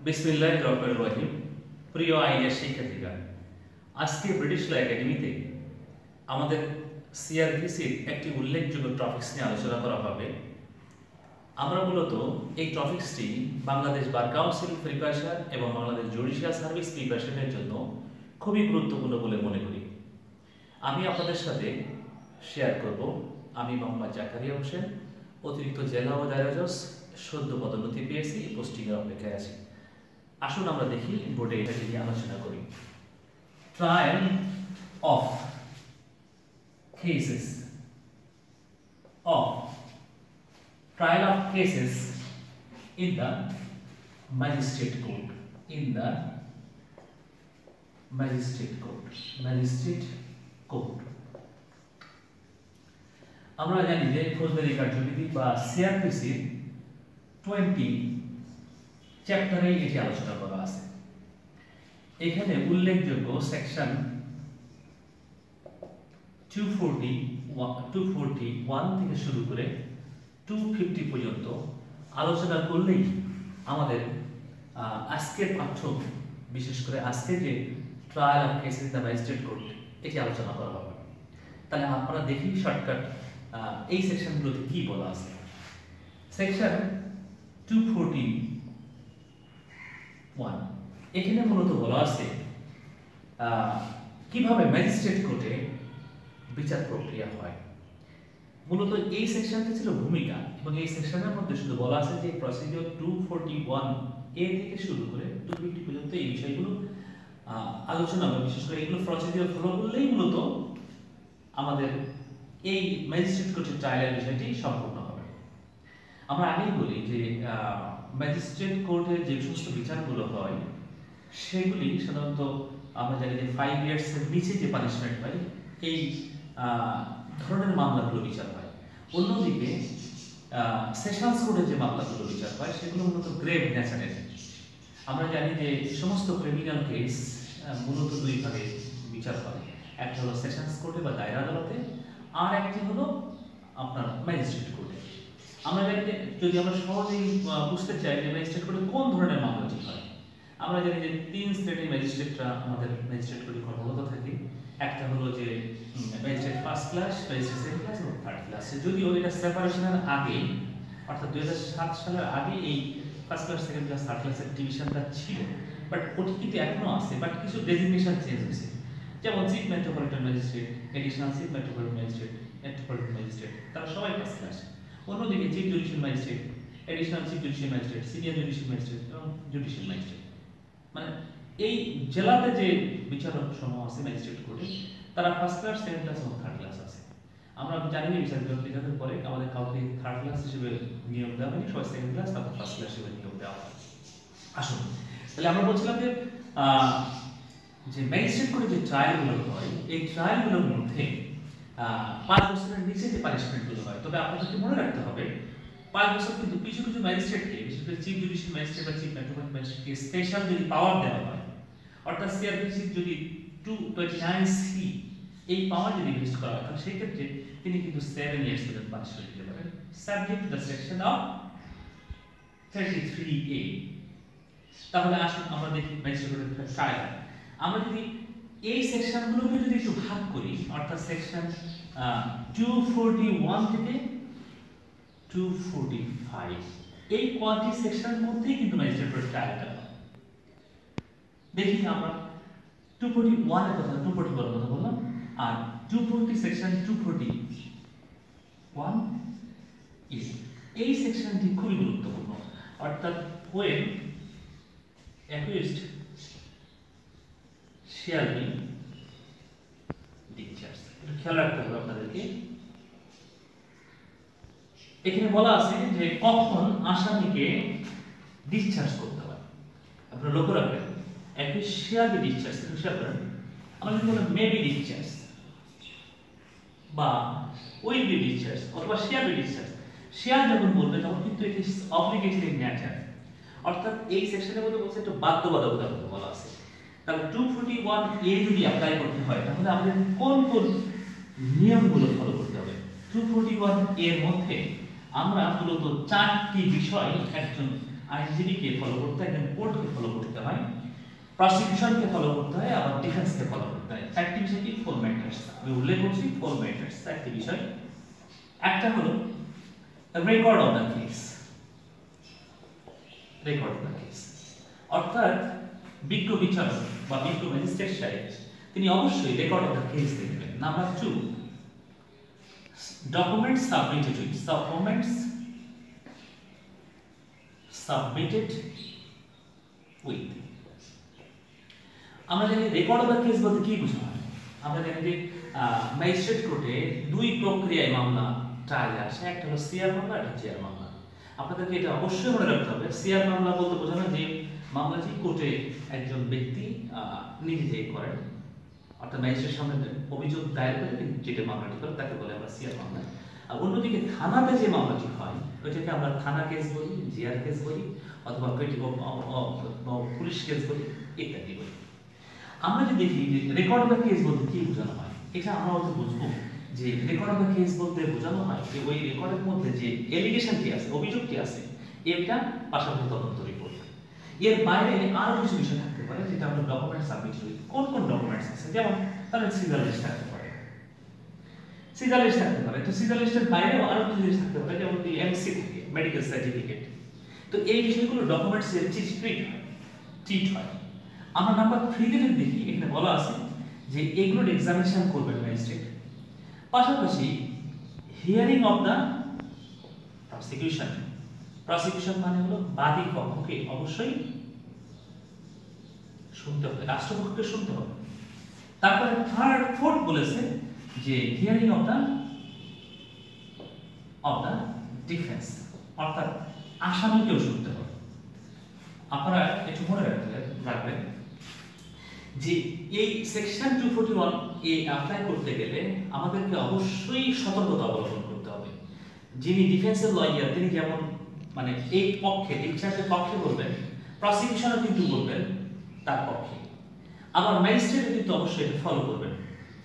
বিসমিল্লাহির রহমানির রহিম। প্রিয় আইএস শিক্ষার্থীরা, আজকে ব্রিটিশ ল একাডেমিতে আমাদের সিআরপিসির একটি উল্লেখযোগ্য টপিকস নিয়ে আলোচনা করা হবে। আমরা মূলত এই টপিকসটি বাংলাদেশ বার কাউন্সিল প্রিপারেশন এবং বাংলাদেশ জুডিশিয়াল সার্ভিস প্রিপারেশনের জন্য খুবই গুরুত্বপূর্ণ বলে মনে করি। আমি আপনাদের সাথে শেয়ার করব। আমি মোহাম্মদ জাকারিয়া হোসেন, অতিরিক্ত জেলা ও দায়রা জজ, সদ্য পদোন্নতি পেয়েছি, পোস্টিংয়ের অপেক্ষায় আছি। আসুন আমরা দেখি বোর্ডে এটা নিয়ে আলোচনা করি। Trial of cases in the magistrate court. আমরা জানি যে ফৌজদারি কার্যবিধি বা সিআরপিসি 20 চ্যাপ্টারে এটি আলোচনা করা আছে। এখানে উল্লেখযোগ্য সেকশন 241 থেকে শুরু করে 250 পর্যন্ত আলোচনা করলেই আমাদের আজকের পাঠ্য, বিশেষ করে আজকে যে trial of cases in the magistrate court, এটি আলোচনা করা হবে। তাহলে আপনারা দেখি শর্টকাট এই সেকশনগুলোতে কি বলা আছে। সেকশন 241 এখানে মূলত বলা আছে কিভাবে ম্যাজিস্ট্রেট কোর্টে বিচার প্রক্রিয়া হয়। মূলত এই সেকশনটা ছিল ভূমিকা, এবং এই সেকশনের মধ্যে শুধু বলা আছে যে প্রসিডিওর 241 এ থেকে শুরু করে 250 পর্যন্ত এই বিষয়গুলো আলোচনা হবে। বিশেষ করে এগুলো প্রসিডিওর ফলো করলেই মূলত আমাদের এই ম্যাজিস্ট্রেট কোর্টের ট্রায়ালের বিষয়টি সম্পূর্ণ হবে। আমরা আগেই বলি যে ম্যাজিস্ট্রেট কোর্টের যে সমস্ত বিচারগুলো হয় সেগুলি সাধারণত আমরা জানি যে 5 ইয়ার্সের নিচে যে পানিশমেন্ট হয় এই ধরনের মামলাগুলো বিচার হয়। অন্যদিকে সেশনস কোর্টে যে মামলাগুলো বিচার হয় সেগুলো মূলত গ্রেভ ন্যাচারের। আমরা জানি যে সমস্ত ক্রিমিনাল কেস মূলত দুই ভাগে বিচার হয়, একটা হলো সেশনস কোর্টে বা দায়রা আদালতে, আর একটি হলো আপনার ম্যাজিস্ট্রেট কোর্টে। আমরা জানি যে যদি আমরা সহজেই বুঝতে চাই যে ম্যাজিস্ট্রেট কোর্টে কোন ধরনের মামলাটি হয়, আমরা জানি যে 3 শ্রেণীর ম্যাজিস্ট্রেটরা আমাদের ম্যাজিস্ট্রেট কোর্টে কর্মরত থাকে। একটা হলো যে magistrate first class, magistrate second class এবং থার্ড ক্লাস। যদিও এটা সেপারেশনের আগে, অর্থাৎ 2007 সালের আগে এই first class, second class, third ক্লাসের ডিভিশনটা ছিল, বাট ওটি কিন্তু এখনো আছে, বাট কিছু ডেজিগনেশন চেঞ্জ হয়েছে। যেমন chief metropolitan magistrate, additional chief metropolitan magistrate, metropolitan magistrate, তারা সবাই ফার্স্ট ক্লাস। অন্যদিকে chief judicial magistrate, additional chief judicial magistrate, senior judicial magistrate এবং জুডিশিয়াল ম্যাজিস্ট্রেট, মানে এই জেলাতে যে বিচারক সমূহ আছে ম্যাজিস্ট্রেট কোর্টে তারা ফার্স্ট ক্লাস, সেকেন্ড ক্লাস এবং থার্ড ক্লাস আছে। আমরা জানি যে বিচার বিভাগের পরে আমাদের কাউকে থার্ড ক্লাস হিসেবে নিয়োগ দেওয়া হয়নি, সবাই সেকেন্ড ক্লাস তারপর ফার্স্ট ক্লাস হিসেবে নিয়োগ দেওয়া হয়। আসুন তাহলে আমরা বলছিলাম যে ম্যাজিস্ট্রেট কোর্টে যে ট্রায়ালগুলো হয় এই ট্রায়ালগুলোর মধ্যে 5 বছরের নিচে যে পানিশমেন্টগুলো হয়, তবে আপনাদেরকে মনে রাখতে হবে 5 বছর কিন্তু কিছু কিছু ম্যাজিস্ট্রেটকে, বিশেষ করে চিফ জুডিশিয়াল ম্যাজিস্ট্রেট বা চিফ মেট্রোপলিটন ম্যাজিস্ট্রেটকে স্পেশাল যদি পাওয়ার দেওয়া হয়, অর্থাৎ সিআরপিসি যদি 229C এই পাওয়ার যদি ইনভেস্ট করা হয়, তাহলে সেই ক্ষেত্রে তিনি কিন্তু 7 ইয়ার্স পর্যন্ত পানিশমেন্ট দিতে পারেন, subject to the section of 33A। তাহলে আসুন আমরা দেখি ম্যাজিস্ট্রেট কোর্টের ট্রায়াল। আমরা যদি এই সেকশনগুলোকে যদি একটু ভাগ করি, অর্থাৎ সেকশন 241 থেকে 245 এই কোয়ান্টি সেকশনের মধ্যেই কিন্তু ম্যাজিস্ট্রেট কোর্টের ট্রায়ালটা হয়। দেখি আমরা 241 এর কথা, 241 এর কথা বললাম, আর 240 সেকশন 241 এই সেকশনটি খুবই গুরুত্বপূর্ণ। অর্থাৎ when accused shall be discharged, এটা খেয়াল রাখতে হবে আপনাদেরকে। এখানে বলা আছে যে কখন আসামিকে ডিসচার্জ করতে হয়। আপনারা লক্ষ্য রাখবেন, accused shall be discharged, এটা খেয়াল করেন। আমরা যদি বলি may be discharged বা will be discharged অথবা shall be discharged, shall যখন বলবে তখন কিন্তু এটি অব্লিগেটরি ন্যাচার, অর্থাৎ এই সেকশনের মধ্যে বলছে একটা বাধ্যবাধকতার কথা বলা আছে। তাহলে 241A যদি অ্যাপ্লাই করতে হয় তাহলে আমাদের কোন কোন নিয়মগুলো ফলো করতে হবে। 241 এর মধ্যে আমরা মূলত চারটি বিষয় একজন আইনজীবীকে ফলো করতে হয়, একজন কোর্টকে ফলো করতে হয়, প্রসিকিউশনকে ফলো করতে হয়, আবার ডিফেন্সকে ফলো করতে হয়। চারটি বিষয় কি? 4 ম্যাটার্স। আমি উল্লেখ করছি 4 ম্যাটার্স, চারটি বিষয়। একটা হলো record of the case, record of the case অর্থাৎ বিজ্ঞ বিচারক বা বিজ্ঞ ম্যাজিস্ট্রেট সাহেব তিনি অবশ্যই রেকর্ড অফ দ্য কেস দেখবেন। নাম্বার 2, documents submitted with আমরা জানি রেকর্ড অফ দ্য কেস বলতে কি বোঝানো হয়। আমরা জানি যে ম্যাজিস্ট্রেট কোর্টে দুই প্রক্রিয়ায় মামলা ট্রায়ালে আসে, একটা হলো সিআর মামলা, একটা জিআর মামলা। আপনাদেরকে এটা অবশ্যই মনে রাখতে হবে। সিআর মামলা বলতে বোঝানো যে মামলাটি কোর্টে একজন ব্যক্তি নিজে থেকে করেন, অর্থাৎ ম্যাজিস্ট্রেটের সামনে অভিযোগ দায়ের করে যেটা মামলাটি করে তাকে বলে আমরা সিআর মামলা। আর অন্যদিকে থানাতে যে মামলাটি হয় ওইটাকে আমরা থানা কেস বলি, জিআর কেস বলি, অথবা পুলিশ কেস বলি, ইত্যাদি বলি। আমরা যদি দেখি যে রেকর্ড অফ দ্য কেস বলতে কি বোঝানো হয়, এটা আমরা হয়তো বুঝবো যে রেকর্ড অফ দ্য কেস বলতে বোঝানো হয় যে ওই রেকর্ডের মধ্যে যে এলিগেশনটি আছে, অভিযোগটি আছে, এটা পাশাপাশি তদন্ত রিপোর্ট। এর বাইরে আরো কিছু বিষয় থাকতে পারে যেটা আমরা ডকুমেন্ট সাবমিট করি। কোন কোন ডকুমেন্টস আছে? যেমন তাহলে সিজার লিস্ট থাকতে পারে, সিজার লিস্ট থাকতে পারে। তো সিজার লিস্টের বাইরেও আরো কিছু জিনিস থাকতে পারে, যেমন এমসি থাকে, মেডিকেল সার্টিফিকেট। তো এই বিষয়গুলো ডকুমেন্টস এর ট্রিট হয়। আমরা নাম্বার 3 তে যদি দেখি, এখানে বলা আছে যে এগুলোর এক্সামিনেশন করবেন ম্যাজিস্ট্রেট, পাশাপাশি hearing of the prosecution. Prosecution মানে হলো বাদী পক্ষকে অবশ্যই শুনতে হবে, রাষ্ট্রপক্ষকে শুনতে হবে। তারপরে ফোর্থ বলেছে যে হিয়ারিং অফ দ্য ডিফেন্স, অর্থাৎ আসামিকেও শুনতে হবে। আপনারা একটু মনে রাখবেন যে এই সেকশন 241 এ অ্যাপ্লাই করতে গেলে আমাদেরকে অবশ্যই সতর্কতা অবলম্বন করতে হবে। যিনি ডিফেন্সের লয়ার তিনি যেমন মানে এই পক্ষে, ডিফেন্সের পক্ষে বলবেন, প্রসিকিউশনও কিন্তু বলবেন তার পক্ষে। আবার ম্যাজিস্ট্রেটও কিন্তু অবশ্যই এটা ফলো করবেন।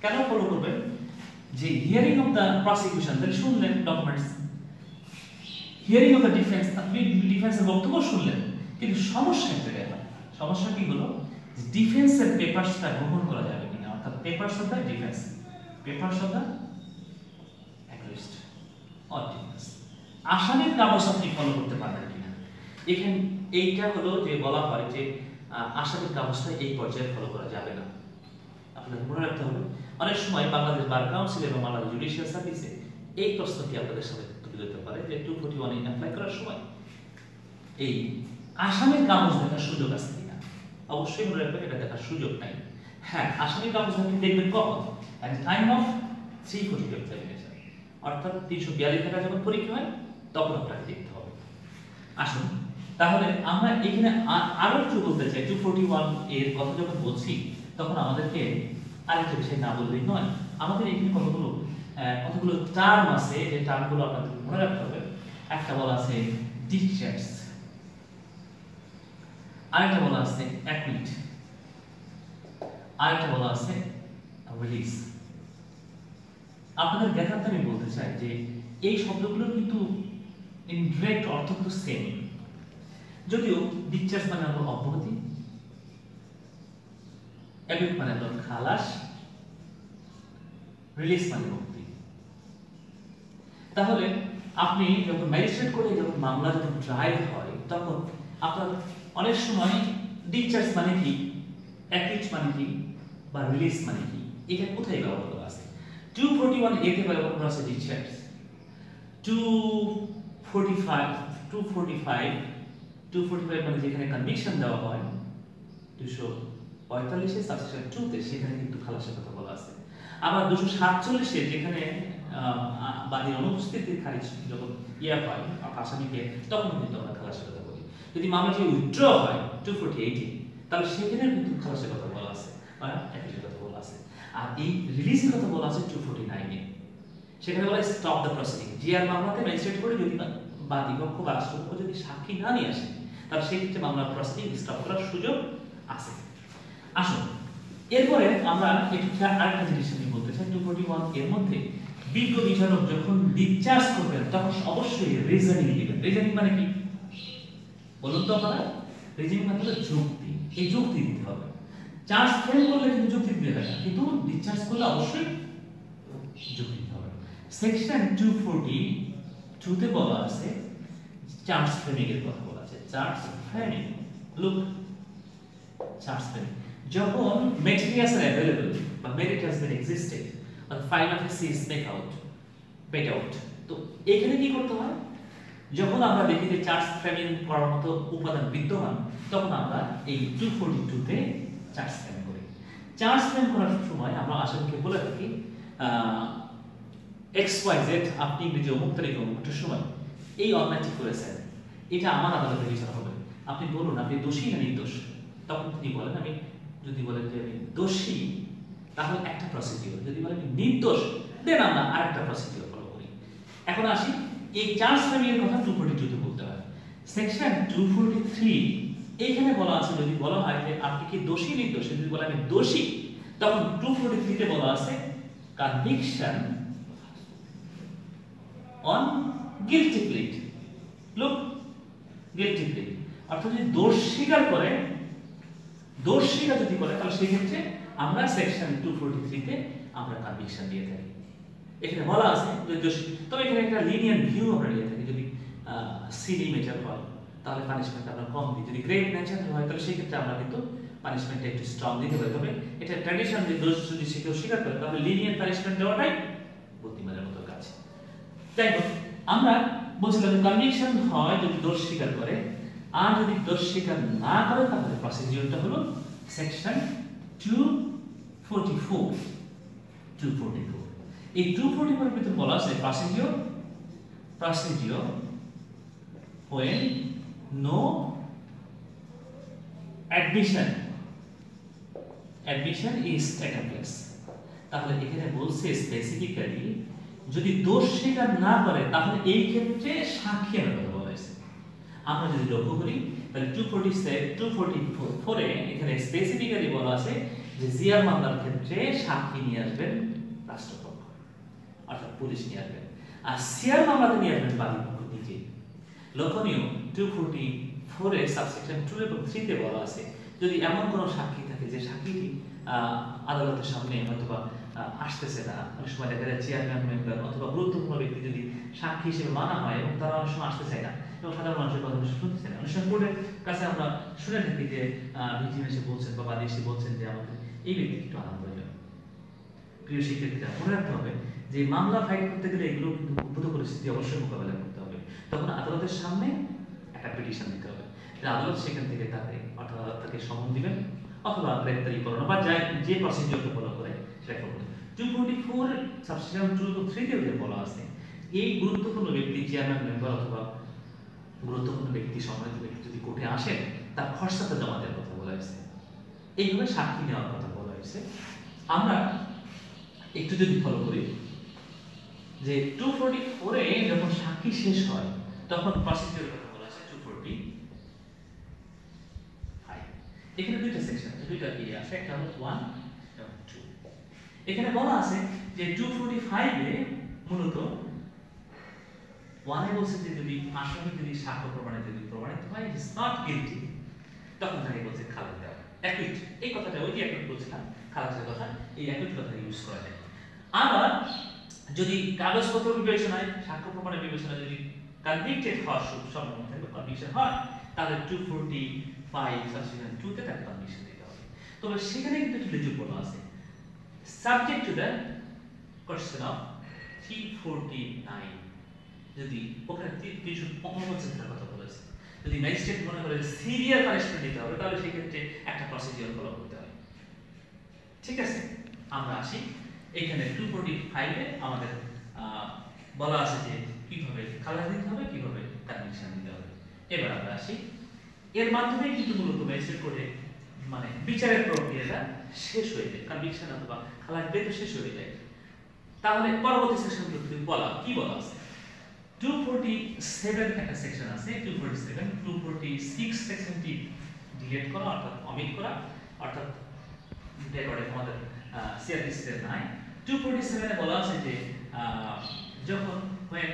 কেন ফলো করবেন? যে হিয়ারিং অফ দ্য প্রসিকিউশন তাহলে শুনলেন documents, hearing of the defence আপনি ডিফেন্সের বক্তব্য শুনলেন, কিন্তু সমস্যা একটা গেল। সমস্যা কি হলো? ডিফেন্সের পেপারসটা গ্রহণ করা যাবে কিনা, অর্থাৎ papers of the defence, papers of the accused or defence, আসামির কাগজ আপনি ফলো করতে পারবেন কিনা। এখানে এইটা হলো যে বলা হয় যে আসামির কাগজটা এই পর্যায়ে ফলো করা যাবে না। আপনাদের মনে রাখতে হবে, অনেক সময় বাংলাদেশ বার কাউন্সিল এবং বাংলাদেশ জুডিশিয়াল সার্ভিসে এই প্রশ্নটি আপনাদের সামনে তুলে ধরতে পারে যে 241 অ্যাপ্লাই করার সময় এই আসামির কাগজ দেখার সুযোগ আছে কিনা। অবশ্যই মনে রাখবেন এটা দেখার সুযোগ নাই। হ্যাঁ, আসামির কাগজ আপনি দেখবেন কখন? এট টাইম অফ 340 এক্সামিনেশন, অর্থাৎ 342 টাকা যখন পরীক্ষা হয় তখন আপনাকে দেখতে হবে। আসুন তাহলে আমরা এখানে আরো একটু বলতে চাই, 241 এর কথা যখন বলছি তখন আমাদেরকে আরেকটা বিষয় না বললেই নয়। আমাদের এখানে কতগুলো টার্ম আছে, যে টার্মগুলো আপনাদের মনে রাখতে হবে। একটা বলা আছে ডিসচার্জ, আরেকটা বলা আছে অ্যাকুইট, আরেকটা বলা আছে রিলিজ। আপনাদের দেখাতে আমি বলতে চাই যে এই শব্দগুলো কিন্তু ইনডিরেক্ট অর্থ কিন্তু সেম, যদিও ডিসচার্জ মানে হলো অব্যাহতি, অ্যাকুইট মানে হলো খালাস, রিলিজ মানে মুক্তি। তাহলে আপনি যখন ম্যাজিস্ট্রেট কোর্টে যখন মামলা যখন ট্রায়াল হয় তখন আপনার অনেক সময় ডিসচার্জ মানে কি, অ্যাকুইট মানে কি, বা রিলিজ মানে কি, এটা কোথায় ব্যবহার করা আছে? 241 এতে ব্যবহার করা আছে ডিসচার্জ। 245 মানে যেখানে কনভিকশন দেওয়া হয়, 245 এর সাবসেকশন 2 তে সেখানে কিন্তু খালাসের কথা বলা আছে। আবার 247 এ যেখানে বাদীর অনুপস্থিতিতে খারিজ যখন হয় আসামিকে, তখন কিন্তু আমরা খালাসের কথা বলি। যদি মামলাটি উইথড্র হয় 248 তাহলে সেখানে কিন্তু খালাসের কথা বলা আছে বা অ্যাপিলের কথা বলা আছে। আর এই রিলিজের কথা বলা আছে 249 এ, সেখানে বলা স্টপ দ্য প্রসিডিং। জিআর মামলাতে ম্যাজিস্ট্রেট করে যদি বাদী পক্ষ বা রাষ্ট্রপক্ষ যদি সাক্ষী না নিয়ে আসে তাহলে সেই ক্ষেত্রে মামলার প্রসিডিং স্টপ করার সুযোগ আছে। আসুন এরপরে আমরা একটু আরেকটা জিনিস আমি বলতে চাই, 241 এর মধ্যে বিজ্ঞ বিচারক যখন ডিসচার্জ করবেন তখন অবশ্যই রিজনিং দিবেন। রিজনিং মানে কি বলুন তো আপনারা? রিজনিং মানে হলো যুক্তি, এই যুক্তি দিতে হবে। চার্জ ফ্রেম করলে কিন্তু যুক্তি দিতে হয় না, কিন্তু ডিসচার্জ করলে অবশ্যই যুক্তি দিতে হবে। সেকশন 242 তে বলা আছে চার্জ ফ্রেমিং এর কথা বলা আছে। Charge framing, look, charge framing যখন মেটেরিয়ালস আর अवेलेबल বা মেরিট হ্যাজ বিন এক্সিস্টেড আর ফাইনাল থিসিস মেক আউট, তো এখানে কি করতে হয়? যখন আমরা দেখি যে চার্জ ফ্রেমিং করার মতো উপাদান বিদ্যমান, তখন আমরা এই 242 তে চার্জ ফ্রেম করি। চার্জ ফ্রেম করার সময় আমরা আসলে বলে থাকি XYZ আপনি ইংরেজি অমুক তারিখ অমুকটার সময় এই অন্যায়টি করেছেন, এটা আমার আদালতে বিচার হবে। আপনি বলুন আপনি দোষী না নির্দোষ, তখন তিনি বলেন আমি, যদি বলেন যে আমি দোষী তাহলে একটা প্রসিডিউর, যদি বলেন আমি নির্দোষ দেন আমরা আরেকটা প্রসিডিউর ফলো করি। এখন আসি এই চার্জ ফ্রেমিং এর কথা 242 তে বলতে হয়। সেকশন 243 এইখানে বলা আছে যদি বলা হয় যে আপনি কি দোষী নির্দোষ, যদি বলা আমি দোষী, তখন 243 তে বলা আছে conviction on guilty pleat. Look, guilty pleat অর্থাৎ যদি দোষ স্বীকার করে, দোষ স্বীকার যদি করে তাহলে সেই ক্ষেত্রে আমরা সেকশন 243 তে আমরা কনভিকশন দিয়ে থাকি। এখানে বলা আছে যে দোষী, তবে এখানে একটা লিনিয়ার ভিউ আমরা নিয়ে থাকি। যদি সিলি মেটার হয় তাহলে পানিশমেন্ট আমরা কম দিই, যদি গ্রেট নেচার হয় তাহলে সেই ক্ষেত্রে আমরা কিন্তু পানিশমেন্টটা একটু স্ট্রং দিতে পারি। তবে এটা ট্র্যাডিশন যে দোষ যদি কেউ স্বীকার করে তাহলে লিনিয়ার পানিশমেন্ট দেওয়াটাই বুদ্ধিমানের মতো কাজ। তাই আমরা বলছিলাম কনভিকশন হয় যদি দোষ স্বীকার করে, আর যদি দোষ স্বীকার না করে তাহলে প্রসিডিউরটা হলো সেকশন 244। এই 244 এর ভিতরে বলা আছে procedure when no admission is taken place। তাহলে এখানে বলছে স্পেসিফিক্যালি যদি দোষ স্বীকার না করে তাহলে এই ক্ষেত্রে সাক্ষী আনার কথা বলা হয়েছে। আমরা যদি লক্ষ্য করি তাহলে 244 এ এখানে স্পেসিফিক্যালি বলা আছে যে জিয়ার মামলার ক্ষেত্রে সাক্ষী নিয়ে আসবেন রাষ্ট্রপক্ষ, অর্থাৎ পুলিশ নিয়ে আসবেন, আর সিয়ার মামলাতে নিয়ে আসবেন বাদীপক্ষ নিজে। লক্ষণীয় 244 এর সাবসেকশন 2 এবং 3 তে বলা আছে যদি এমন কোনো সাক্ষী থাকে যে সাক্ষীটি আদালতের সামনে অথবা আসতেছে না, অনেক সময় দেখা যায় চেয়ারম্যান মেম্বার অথবা গুরুত্বপূর্ণ ব্যক্তি যদি সাক্ষী হিসেবে মানা হয় এবং তারা অনেক সময় আসতে চায় না এবং সাধারণ মানুষের কথা শুনতে চায় না, অনেক সময় কোর্টের কাছে আমরা শুনে থাকি যে ভিকটিম এসে বলছেন বা বাদী এসে বলছেন যে আমাদের এই ব্যক্তিকে একটু আনা প্রয়োজন। প্রিয় শিক্ষার্থীরা মনে রাখতে হবে যে মামলা ফাইট করতে গেলে এগুলো কিন্তু উদ্ভূত পরিস্থিতি অবশ্যই মোকাবেলা করতে হবে। তখন আদালতের সামনে একটা পিটিশন দিতে হবে, আদালত সেখান থেকে তাকে অর্থাৎ আদালত তাকে সমন দিবেন অথবা গ্রেফতারি করানো বা যে প্রসিডিউরকে ফলো করে সেটা করবে। 244 সাবসেকশন 2 এবং 3 তে বলা আছে এই গুরুত্বপূর্ণ ব্যক্তি চেয়ারম্যান মেম্বার অথবা গুরুত্বপূর্ণ ব্যক্তি সম্মানিত ব্যক্তি যদি কোর্টে আসেন তার খরচাটা জমা দেওয়ার কথা বলা হয়েছে, এইভাবে সাক্ষী নেওয়ার কথা বলা হয়েছে। আমরা একটু যদি ফলো করি যে 244 এ যখন সাক্ষী শেষ হয় তখন প্রসিডিউরের কথা বলা আছে 245। এখানে দুইটা সেকশন, দুইটা এরিয়া আছে, একটা হলো 1 এবং 2। এখানে বলা আছে যে 245 এ মূলত 1 এ বলছে যে যদি আসামি যদি সাক্ষ্য প্রমাণে যদি প্রমাণিত হয় ইজ নট গিলটি, তখন তাকে বলছে খালাস দেওয়া, অ্যাকুইট। এই কথাটা ওই যে অ্যাকুইট বলছিলাম, খালাসের কথা, এই অ্যাকুইট কথা ইউজ করা যায়। আবার যদি কাগজপত্র বিবেচনায় সাক্ষ্য প্রমাণের বিবেচনায় যদি কনভিক্টেড হওয়ার সম্ভাবনা থাকে বা কনভিকশন হয় তাহলে 245 সাবসেকশন 2 তে তাকে কনভিকশন দিতে হবে। তবে সেখানে কিন্তু একটু লিজু বলা আছে subject to the question of 349। যদি ওখানে 349 এর কথা বলেছে, যদি ম্যাজিস্ট্রেট মনে করে সিরিয়াল পানিশমেন্ট দিতে হবে তাহলে সেই ক্ষেত্রে একটা প্রসিডিউর ফলো করতে হয়। ঠিক আছে, আমরা আসি এখানে 245 এ আমাদের বলা আছে যে কিভাবে খালাস দিতে হবে, কিভাবে কনভিকশন দিতে হবে। এবার আমরা আসি এর মাধ্যমে কিন্তু মূলত ম্যাজিস্ট্রেট কোর্টে মানে বিচারের প্রক্রিয়াটা শেষ হয়ে যায়, কনভিকশন অথবা খালাস দিয়ে তো শেষ হয়ে যায়। তাহলে পরবর্তী সেকশনগুলো বলা কি বলা আছে 247 একটা সেকশন আছে 247 246 সেকশনটি ডিলিট করা অর্থাৎ অমিট করা, অর্থাৎ রেকর্ডে আমাদের সিআরপিসি তে নাই। 247 এ বলা আছে যে যখন when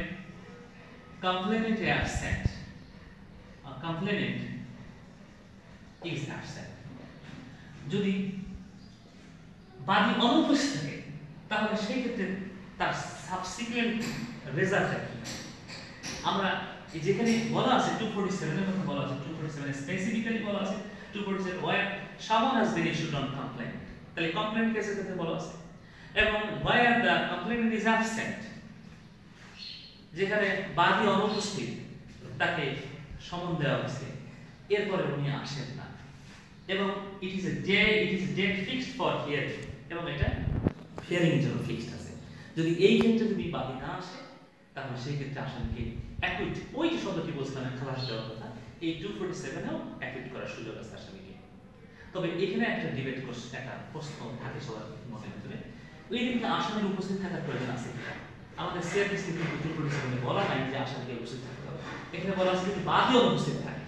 complainant is absent complainant is absent যদি বাদী অনুপস্থিত থাকে তাহলে সেই ক্ষেত্রে তার সাবসিকুয়েন্ট রেজাল্ট কি আমরা যেখানে বলা আছে 247 এর কথা বলা আছে 247 স্পেসিফিক্যালি বলা আছে 247 where someone has been issued on complaint তাহলে কমপ্লেইন্ট কেসের ক্ষেত্রে বলা আছে এবং where the complainant is absent যেখানে বাদী অনুপস্থিত তাকে সমন দেওয়া হয়েছে এরপরে উনি আসেন না এবং it is a date fixed for hearing এবং এটা হিয়ারিং এর জন্য ফিক্সড আছে যদি এই ক্ষেত্রে যদি বাদী না আসে তাহলে সেই ক্ষেত্রে আসামিকে অ্যাকুইট ওই যে শব্দটি বলছিলাম খালাস দেওয়ার কথা এই 247 এও অ্যাকুইট করার সুযোগ আছে আসামিকে তবে এখানে একটা ডিবেট কোশ্চেন একটা প্রশ্ন থাকে সবার মনের ভিতরে ওই দিকে আসামির উপস্থিত থাকার প্রয়োজন আছে কিনা আমাদের সিআরপিসি কিন্তু 247 এ বলা নাই যে আসামিকে উপস্থিত থাকতে হবে এখানে বলা আছে যদি বাদী অনুপস্থিত থাকে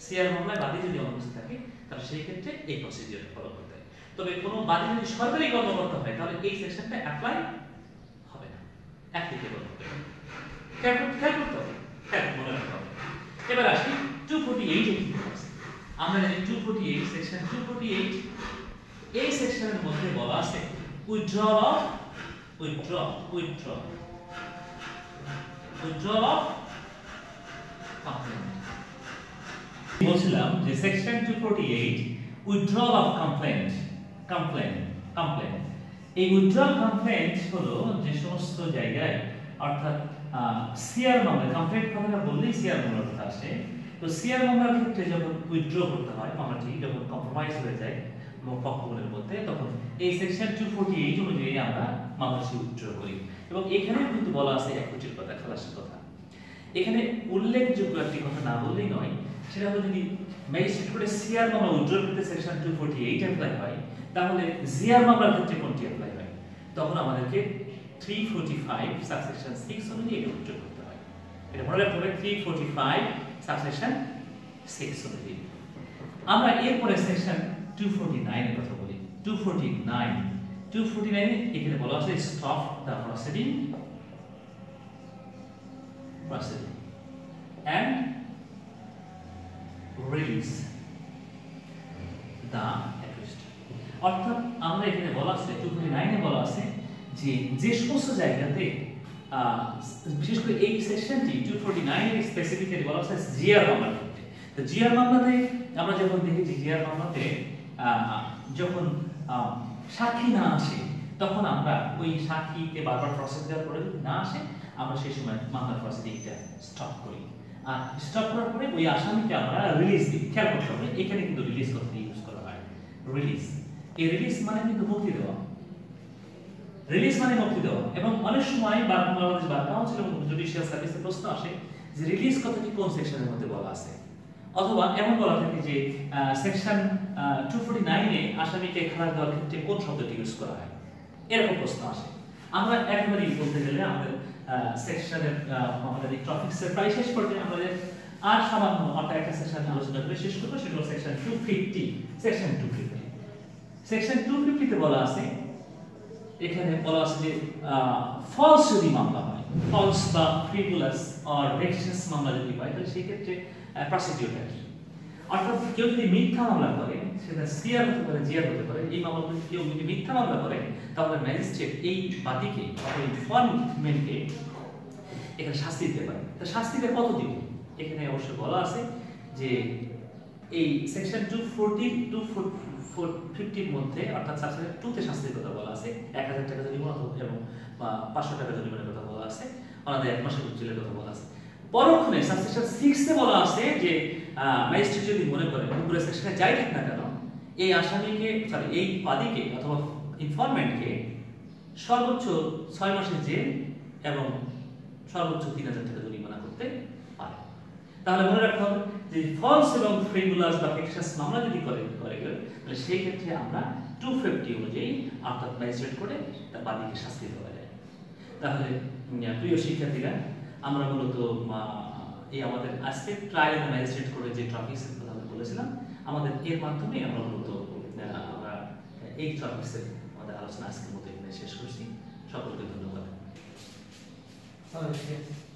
সিআর মামলায় বাদী যদি অনুপস্থিত থাকে তাহলে সেই ক্ষেত্রে এই প্রসিডিউর ফলো করতে হয় তবে কোনো বাদী যদি সরকারি কর্মকর্তা হয় তাহলে এই সেকশনটা অ্যাপ্লাই হবে না অ্যাপ্লিকেবল হবে খেয়াল করতে হবে মনে রাখতে হবে এবার আসি 248 এ কি আছে আমরা জানি 248 সেকশন 248 এই সেকশনের মধ্যে বলা আছে withdrawal of complaint বলছিলাম যে সেকশন 248 withdrawal of complaint এই withdrawal complaint হলো যে সমস্ত জায়গায় অর্থাৎ সিআর মামলা কমপ্লেইন্ট কথাটা বললেই সিআর মামলার কথা আসে তো সিআর মামলার ক্ষেত্রে যখন উইথড্র করতে হয় মামলাটি যখন কম্প্রোমাইজ হয়ে যায় পক্ষগুলোর মধ্যে তখন এই সেকশন 248 অনুযায়ী আমরা মামলাটি উইথড্র করি এবং এখানে কিন্তু বলা আছে একুইটির কথা খালাসের কথা এখানে উল্লেখযোগ্য একটি কথা না বললেই নয় সেটা হলো যদি ম্যাজিস্ট্রেট কোর্টে সিআর মামলা উইথড্র করতে সেকশন 248 অ্যাপ্লাই হয় তাহলে জিআর মামলার ক্ষেত্রে কোনটি অ্যাপ্লাই হয় তখন আমাদেরকে 345 সাবসেকশন 6 অনুযায়ী এটা উইথড্র করতে হয় এটা মনে রাখতে হবে 345 সাবসেকশন 6 অনুযায়ী আমরা এরপরে সেকশন 249 এর কথা বলি 249 এখানে বলা আছে stop the proceeding and release the accused অর্থাৎ আমরা এখানে বলা আছে 249 এ বলা আছে যে সমস্ত জায়গাতে বিশেষ করে এই সেকশনটি 249 এর স্পেসিফিক্যালি বলা আছে জিআর মামলার ক্ষেত্রে তো জিআর মামলাতে আমরা যখন দেখি যে জিআর মামলাতে যখন সাক্ষী না আসে তখন আমরা ওই সাক্ষীকে বারবার প্রসেস দেওয়ার পরে যদি না আসে আমরা সেই সময় মামলার প্রসিডিংটা স্টপ করি আর স্টপ করার পরে ওই আসামিকে আমরা রিলিজ দিই খেয়াল করতে হবে এখানে কিন্তু রিলিজ কথাটি ইউজ করা হয় রিলিজ এই রিলিজ মানে কিন্তু মুক্তি দেওয়া রিলিজ মানে মুক্তি দেওয়া এবং অনেক সময় বাংলাদেশ বার কাউন্সিল এবং জুডিশিয়াল সার্ভিসের প্রশ্ন আসে যে রিলিজ কথাটি কোন সেকশনের মধ্যে বলা আছে অথবা এমন বলা থাকে যে সেকশন 249 এ আসামিকে খালাস দেওয়ার ক্ষেত্রে কোন শব্দটি ইউজ করা হয় এরকম প্রশ্ন আসে আমরা একবারই বলতে গেলে আমাদের সেকশনের আমাদের এই টপিকসের প্রায় শেষ পর্যায়ে আমাদের আর সামান্য অর্থাৎ একটা সেকশন আলোচনা করে শেষ করব সেটা হলো সেকশন 250 সেকশন 250 তে বলা আছে এখানে বলা আছে যে ফলস যদি মামলা হয় ফলস বা ফ্রিভুলাস অর ভেক্সিয়াস মামলা যদি হয় তাহলে সেই ক্ষেত্রে প্রসিডিউর কি অর্থাৎ কেউ যদি মিথ্যা মামলা করে সেটা সিআর হতে পারে জিআর হতে পারে এই মামলাতে কেউ যদি মিথ্যা মামলা করে তাহলে ম্যাজিস্ট্রেট এই বাদীকে অথবা ইনফর্মেন্টকে এখানে শাস্তি দিতে পারে তো শাস্তিটা কত দিবে এখানে অবশ্যই বলা আছে যে এই সেকশন 250 এর মধ্যে অর্থাৎ সাবসেকশন 2 তে শাস্তির কথা বলা আছে 1000 টাকা জরিমানা এবং 500 টাকা জরিমানার কথা বলা আছে অনাদায় 1 মাসের জেলের কথা বলা আছে পরক্ষণে সাবসেকশন 6 তে বলা আছে যে ম্যাজিস্ট্রেট যদি মনে করে উপরে সেকশনে যাই ঠিক না কেন এই আসামিকে এই বাদীকে অথবা ইনফরমেন্টকে সর্বোচ্চ 6 মাসের জেল এবং সর্বোচ্চ 3000 টাকা জরিমানা করতে পারে তাহলে মনে রাখতে হবে যে ফলস এবং ফ্রিভুলাস বা ভেক্সিয়াস মামলা যদি করে তাহলে সেই ক্ষেত্রে আমরা 250 অনুযায়ী অর্থাৎ ম্যাজিস্ট্রেট কোর্টে তার বাদীকে শাস্তি দেওয়া যায় তাহলে প্রিয় শিক্ষার্থীরা আমরা মূলত এই আমাদের আজকে ট্রায়াল এন্ড ম্যাজিস্ট্রেট কোর্টে যে টপিকসের কথা আমরা বলেছিলাম আমাদের এর মাধ্যমে আমরা মূলত আমরা এই টপিকসের আমাদের আলোচনা আজকের মতো এখানে শেষ করছি সকলকে ধন্যবাদ Sorry, yes.